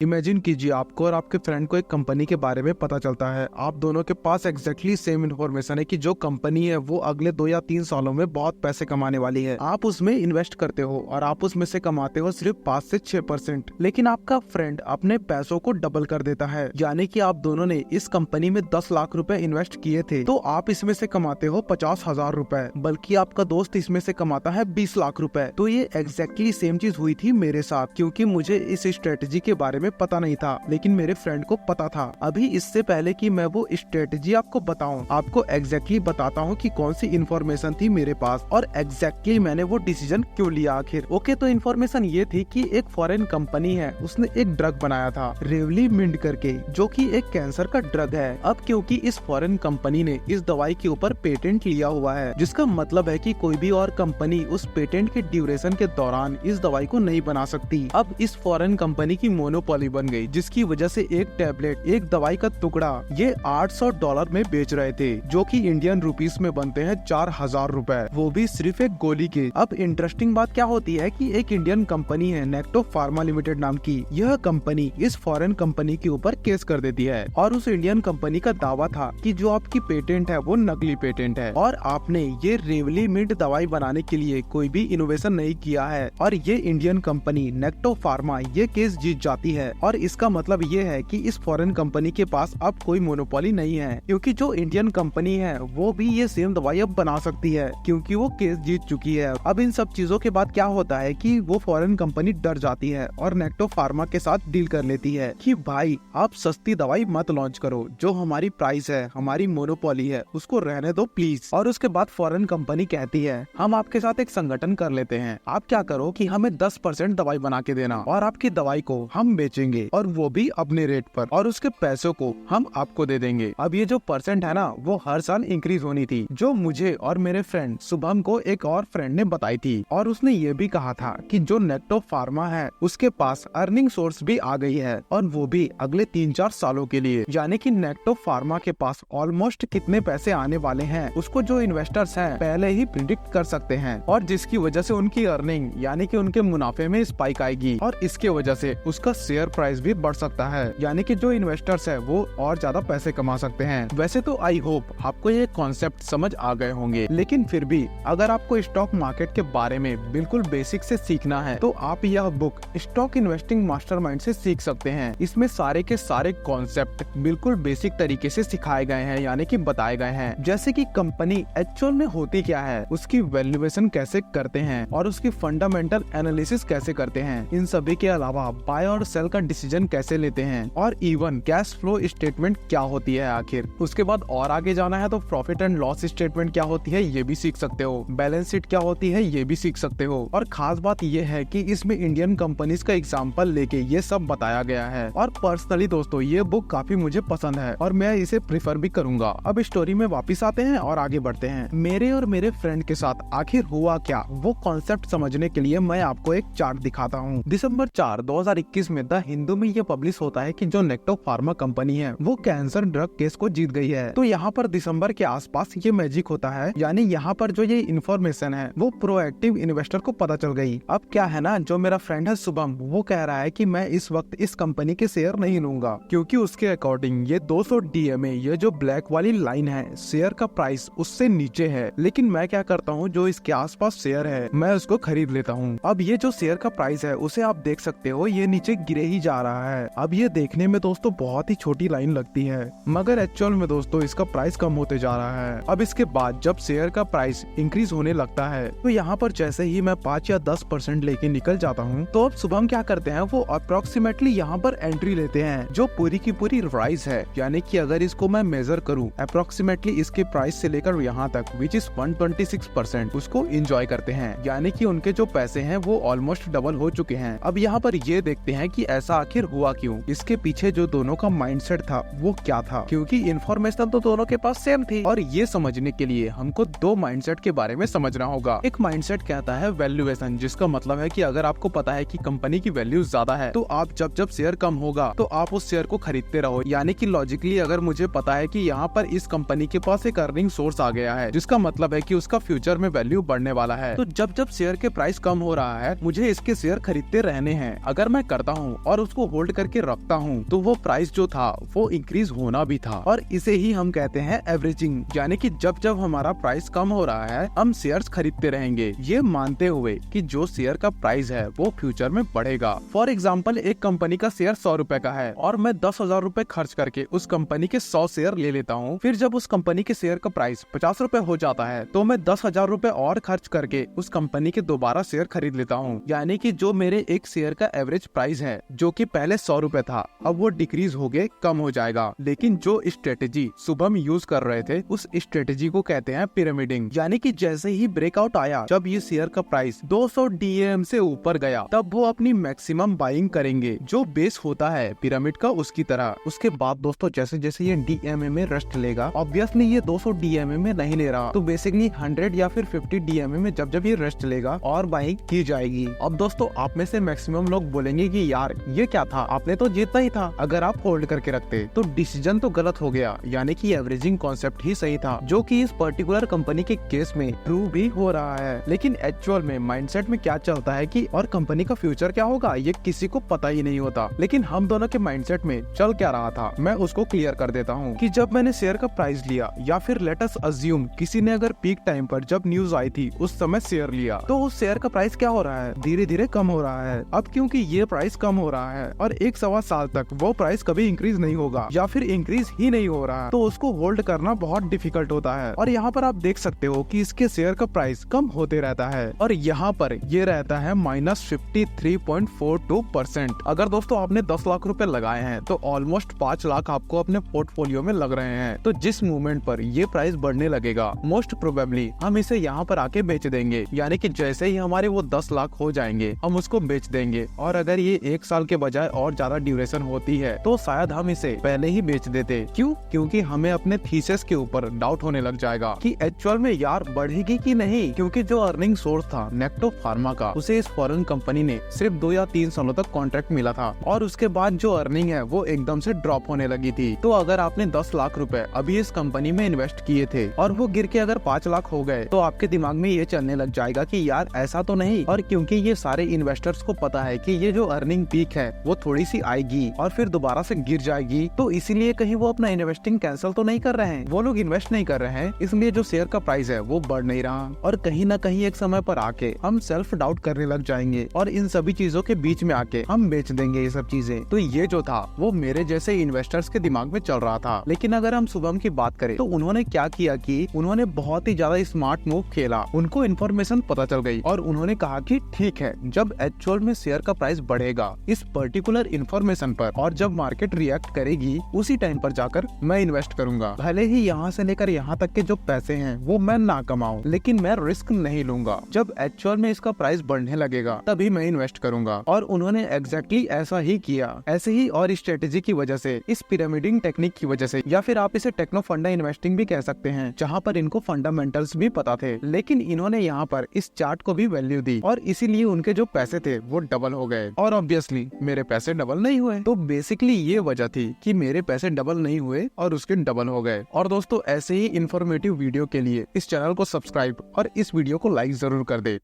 Imagine कीजिए आपको और आपके फ्रेंड को एक कंपनी के बारे में पता चलता है। आप दोनों के पास एग्जैक्टली सेम इन्फॉर्मेशन है कि जो कंपनी है वो अगले 2 या 3 सालों में बहुत पैसे कमाने वाली है। आप उसमें इन्वेस्ट करते हो और आप उसमें से कमाते हो सिर्फ 5 से 6%। लेकिन आपका फ्रेंड अपने पैसों को डबल कर देता है, यानी कि आप दोनों ने इस कंपनी में 10 लाख रुपए इन्वेस्ट किए थे तो आप इसमें से कमाते हो 50,000 रुपए, बल्कि आपका दोस्त इसमें से कमाता है 20 लाख रुपए। तो ये एग्जैक्टली सेम चीज हुई थी मेरे साथ, क्योंकि मुझे इस स्ट्रेटेजी के बारे में पता नहीं था, लेकिन मेरे फ्रेंड को पता था। अभी इससे पहले कि मैं वो स्ट्रेटेजी आपको बताऊं, आपको एग्जैक्टली बताता हूं कि कौन सी इन्फॉर्मेशन थी मेरे पास और एग्जैक्टली मैंने वो डिसीजन क्यों लिया आखिर। ओके, तो इन्फॉर्मेशन ये थी कि एक फॉरेन कंपनी है, उसने एक ड्रग बनाया था रेवलीमिंड करके, जो कि एक कैंसर का ड्रग है। अब क्योंकि इस फॉरेन कंपनी ने इस दवाई के ऊपर पेटेंट लिया हुआ है, जिसका मतलब है कि कोई भी और कंपनी उस पेटेंट के ड्यूरेशन के दौरान इस दवाई को नहीं बना सकती। अब इस फॉरेन कंपनी की मोनोपोली बन गई, जिसकी वजह से एक टैबलेट, एक दवाई का टुकड़ा ये $800 में बेच रहे थे, जो कि इंडियन रुपीस में बनते हैं 4,000 रुपए, वो भी सिर्फ एक गोली के। अब इंटरेस्टिंग बात क्या होती है कि एक इंडियन कंपनी है नेक्टो फार्मा लिमिटेड नाम की, यह कंपनी इस फॉरेन कंपनी के ऊपर केस कर देती है और उस इंडियन कंपनी का दावा था कि जो आपकी पेटेंट है वो नकली पेटेंट है और आपने ये रेवलीमिंड दवाई बनाने के लिए कोई भी इनोवेशन नहीं किया है। और ये इंडियन कंपनी नेक्टो फार्मा ये केस जीत जाती है और इसका मतलब ये है कि इस फॉरेन कंपनी के पास अब कोई मोनोपोली नहीं है, क्योंकि जो इंडियन कंपनी है वो भी ये सेम दवाई अब बना सकती है, क्योंकि वो केस जीत चुकी है। अब इन सब चीजों के बाद क्या होता है कि वो फॉरेन कंपनी डर जाती है और नेक्टो फार्मा के साथ डील कर लेती है कि भाई आप सस्ती दवाई मत लॉन्च करो, जो हमारी प्राइस है, हमारी मोनोपोली है, उसको रहने दो प्लीज। और उसके बाद फॉरेन कंपनी कहती है हम आपके साथ एक संगठन कर लेते हैं, आप क्या करो कि हमें 10% दवाई बना के देना और आपकी दवाई को हम बेचेंगे और वो भी अपने रेट पर, और उसके पैसों को हम आपको दे देंगे। अब ये जो परसेंट है ना वो हर साल इंक्रीज होनी थी, जो मुझे और मेरे फ्रेंड शुभम को एक और फ्रेंड ने बताई थी। और उसने ये भी कहा था कि जो नेक्टो फार्मा है उसके पास अर्निंग सोर्स भी आ गई है और वो भी अगले 3-4 सालों के लिए, यानी कि नेक्टो फार्मा के पास ऑलमोस्ट कितने पैसे आने वाले हैं उसको जो इन्वेस्टर्स हैं पहले ही प्रिडिक्ट कर सकते हैं, और जिसकी वजह से उनकी अर्निंग यानी कि उनके मुनाफे में स्पाइक आएगी और इसके वजह से उसका शेयर प्राइस भी बढ़ सकता है, यानी कि जो इन्वेस्टर्स है वो और ज्यादा पैसे कमा सकते हैं। वैसे तो आई होप आपको ये कॉन्सेप्ट समझ आ गए होंगे, लेकिन फिर भी अगर आपको स्टॉक मार्केट के बारे में बिल्कुल बेसिक से सीखना है तो आप यह बुक स्टॉक इन्वेस्टिंग मास्टरमाइंड से सीख सकते हैं। इसमें सारे के सारे कॉन्सेप्ट बिल्कुल बेसिक तरीके से सिखाए गए हैं, यानी कि बताए गए हैं, जैसे कि कंपनी एक्चुअल में होती क्या है, उसकी वैल्यूएशन कैसे करते हैं और उसकी फंडामेंटल एनालिसिस कैसे करते हैं। इन सभी के अलावा बाय और सेल का डिसीजन कैसे लेते हैं और इवन कैश फ्लो स्टेटमेंट क्या होती है आखिर। उसके बाद और आगे जाना है तो प्रॉफिट एंड लॉस स्टेटमेंट क्या होती है ये भी सीख सकते हो, बैलेंस शीट क्या होती है ये भी सीख सकते हो। और खास बात ये है कि इसमें इंडियन कंपनीज का एग्जांपल लेके ये सब बताया गया है और पर्सनली दोस्तों ये बुक काफी मुझे पसंद है और मैं इसे प्रेफर भी करूंगा। अब स्टोरी में वापिस आते हैं और आगे बढ़ते हैं। मेरे और मेरे फ्रेंड के साथ आखिर हुआ क्या, वो कॉन्सेप्ट समझने के लिए मैं आपको एक चार्ट दिखाता हूँ। दिसंबर 4, 2021 में द हिंदू में ये पब्लिश होता है कि जो नेक्टो फार्मा कंपनी है वो कैंसर ड्रग केस को जीत गई है। तो यहाँ पर दिसंबर के आसपास ये मैजिक होता है, यानी यहाँ पर जो ये इन्फॉर्मेशन है वो प्रोएक्टिव इन्वेस्टर को पता चल गई। अब क्या है ना, जो मेरा फ्रेंड है शुभम वो कह रहा है कि मैं इस वक्त इस कंपनी के शेयर नहीं लूंगा, क्योंकि उसके अकॉर्डिंग ये 200 DMA ये जो ब्लैक वाली लाइन है शेयर का प्राइस उससे नीचे है। लेकिन मैं क्या करता हूँ, जो इसके आसपास शेयर है मैं उसको खरीद लेता हूँ। अब ये जो शेयर का प्राइस है उसे आप देख सकते हो, ये नीचे गिरे ही जा रहा है। अब ये देखने में दोस्तों बहुत ही छोटी लाइन लगती है, मगर एक्चुअल में दोस्तों इसका प्राइस कम होते जा रहा है। अब इसके बाद जब शेयर का प्राइस इंक्रीज होने लगता है तो यहाँ पर जैसे ही मैं 5 या 10% लेके निकल जाता हूँ, तो अब शुभम क्या करते हैं, वो अप्रोक्सीमेटली यहाँ पर एंट्री लेते हैं जो पूरी की पूरी राइज है, यानी कि अगर इसको मैं मेजर करूँ अप्रोक्सीमेटली इसके प्राइस से लेकर यहाँ तक विच इज 126% उसको एंजॉय करते हैं, यानी कि उनके जो पैसे हैं वो ऑलमोस्ट डबल हो चुके हैं। अब यहाँ पर ये देखते हैं कि ऐसा आखिर हुआ क्यों, इसके पीछे जो दोनों का माइंडसेट था वो क्या था, क्योंकि इन्फॉर्मेशन तो दोनों के पास सेम थी। और ये समझने के लिए हमको 2 माइंडसेट के बारे में समझना होगा। एक माइंडसेट कहता है वैल्यूएशन, जिसका मतलब है कि अगर आपको पता है कि कंपनी की वैल्यू ज्यादा है तो आप जब शेयर कम होगा तो आप उस शेयर को खरीदते रहो, यानी कि लॉजिकली अगर मुझे पता है कि यहाँ पर इस कंपनी के पास एक अर्निंग सोर्स आ गया है, जिसका मतलब है कि उसका फ्यूचर में वैल्यू बढ़ने वाला है, तो जब शेयर के प्राइस कम हो रहा है मुझे इसके शेयर खरीदते रहने हैं। अगर मैं करता हूँ और उसको होल्ड करके रखता हूँ तो वो प्राइस जो था वो इंक्रीज होना भी था। और इसे ही हम कहते हैं एवरेजिंग, यानी कि जब जब हमारा प्राइस कम हो रहा है हम शेयर्स खरीदते रहेंगे, ये मानते हुए कि जो शेयर का प्राइस है वो फ्यूचर में बढ़ेगा। फॉर एग्जाम्पल, एक कंपनी का शेयर 100 रुपए का है और मैं 10,000 रुपए खर्च करके उस कंपनी के 100 शेयर ले लेता हूँ। फिर जब उस कंपनी के शेयर का प्राइस 50 रुपए हो जाता है तो मैं 10,000 रुपए और खर्च करके उस कंपनी के दोबारा शेयर खरीद लेता हूँ। यानी कि जो मेरे एक शेयर का एवरेज प्राइस है जो कि पहले 100 रुपए था, अब वो डिक्रीज हो गए, कम हो जाएगा। लेकिन जो स्ट्रेटेजी शुभम यूज कर रहे थे उस स्ट्रेटेजी को कहते हैं पिरामिडिंग, यानी कि जैसे ही ब्रेकआउट आया, जब ये शेयर का प्राइस 200 DAM से ऊपर गया तब वो अपनी मैक्सिमम बाइंग करेंगे, जो बेस होता है पिरामिड का उसकी तरह। उसके बाद दोस्तों जैसे जैसे ये DMA में रेस्ट लेगा, ऑब्वियसली ये 200 DMA में नहीं ले रहा, तो बेसिकली 100 या फिर 50 DMA में जब जब ये रेस्ट लेगा और बाइंग की जाएगी। अब दोस्तों आप में से मैक्सिमम लोग बोलेंगे कि यार ये क्या था, आपने तो जीतना ही था अगर आप होल्ड करके रखते, तो डिसीजन तो गलत हो गया, यानी कि एवरेजिंग कॉन्सेप्ट ही सही था, जो कि इस पर्टिकुलर कंपनी के केस में ट्रू भी हो रहा है। लेकिन एक्चुअल में माइंडसेट में क्या चलता है कि और कंपनी का फ्यूचर क्या होगा ये किसी को पता ही नहीं होता। लेकिन हम दोनों के माइंडसेट में चल क्या रहा था मैं उसको क्लियर कर देता हूँ कि जब मैंने शेयर का प्राइस लिया, या फिर लेट अस अज्यूम किसी ने अगर पीक टाइम पर जब न्यूज आई थी उस समय शेयर लिया, तो उस शेयर का प्राइस क्या हो रहा है, धीरे धीरे कम हो रहा है। अब क्योंकि ये प्राइस कम हो रहा है और 1-1.25 साल तक वो प्राइस कभी इंक्रीज नहीं होगा या फिर इंक्रीज ही नहीं हो रहा, तो उसको होल्ड करना बहुत डिफिकल्ट होता है। और यहाँ पर आप देख सकते हो कि इसके शेयर का प्राइस कम होते रहता है और यहाँ पर ये रहता है -53.42%। अगर दोस्तों आपने 10 लाख रुपए लगाए हैं तो ऑलमोस्ट 5 लाख आपको अपने पोर्टफोलियो में लग रहे हैं। तो जिस मूवमेंट पर ये प्राइस बढ़ने लगेगा, मोस्ट प्रोबेबली हम इसे यहाँ पर आके बेच देंगे, यानी कि जैसे ही हमारे वो 10 लाख हो जाएंगे हम उसको बेच देंगे। और अगर ये 1 साल के बजाय और ज्यादा ड्यूरेशन होती है तो शायद हम इसे पहले ही बेच देते। क्यों? क्योंकि हमें अपने थीसिस के ऊपर डाउट होने लग जाएगा कि एक्चुअल में यार बढ़ेगी कि नहीं, क्योंकि जो अर्निंग सोर्स था नेक्टो फार्मा का, उसे इस फॉरेन कंपनी ने सिर्फ 2 या 3 सालों तक कॉन्ट्रैक्ट मिला था और उसके बाद जो अर्निंग है वो एकदम से ड्रॉप होने लगी थी। तो अगर आपने 10 लाख रुपए अभी इस कंपनी में इन्वेस्ट किए थे और वो गिर के अगर 5 लाख हो गए, तो आपके दिमाग में ये चलने लग जाएगा कि यार ऐसा तो नहीं। और क्योंकि ये सारे इन्वेस्टर्स को पता है कि ये जो अर्निंग पीक है वो थोड़ी सी आएगी और फिर दोबारा से गिर जाएगी, तो इसीलिए कहीं वो अपना इन्वेस्टिंग कैंसिल तो नहीं कर रहे हैं, वो लोग इन्वेस्ट नहीं कर रहे हैं, इसलिए जो शेयर का प्राइस है वो बढ़ नहीं रहा। और कहीं ना कहीं एक समय पर आके हम सेल्फ डाउट करने लग जाएंगे और इन सभी चीजों के बीच में आके हम बेच देंगे ये सब चीजें। तो ये जो था वो मेरे जैसे इन्वेस्टर्स के दिमाग में चल रहा था। लेकिन अगर हम शुभम की बात करें तो उन्होंने क्या किया कि उन्होंने बहुत ही ज्यादा स्मार्ट मूव खेला। उनको इन्फॉर्मेशन पता चल गई और उन्होंने कहा कि ठीक है, जब एक्चुअल में शेयर का प्राइस बढ़ेगा इस पर्टिकुलर इन्फॉर्मेशन पर और जब मार्केट रिएक्ट करेगी उसी टाइम पर जाकर मैं इन्वेस्ट करूंगा। भले ही यहाँ से लेकर यहाँ तक के जो पैसे हैं वो मैं ना कमाऊं, लेकिन मैं रिस्क नहीं लूंगा। जब एक्चुअल में इसका प्राइस बढ़ने लगेगा तभी मैं इन्वेस्ट करूंगा। और उन्होंने एग्जैक्टली ऐसा ही किया। ऐसे ही और स्ट्रेटेजी की वजह से, इस पिरामिडिंग टेक्निक की वजह से, या फिर आप इसे टेक्नो फंडा इन्वेस्टिंग भी कह सकते हैं, जहाँ पर इनको फंडामेंटल्स भी पता थे, लेकिन इन्होंने यहाँ पर इस चार्ट को भी वैल्यू दी और इसीलिए उनके जो पैसे थे वो डबल हो गए। और ऑब्वियसली मेरे पैसे डबल नहीं हुए। तो बेसिकली ये वजह थी कि मेरे पैसे डबल नहीं हुए और उसके डबल हो गए। और दोस्तों ऐसे ही इन्फॉर्मेटिव वीडियो के लिए इस चैनल को सब्सक्राइब और इस वीडियो को लाइक जरूर कर दे।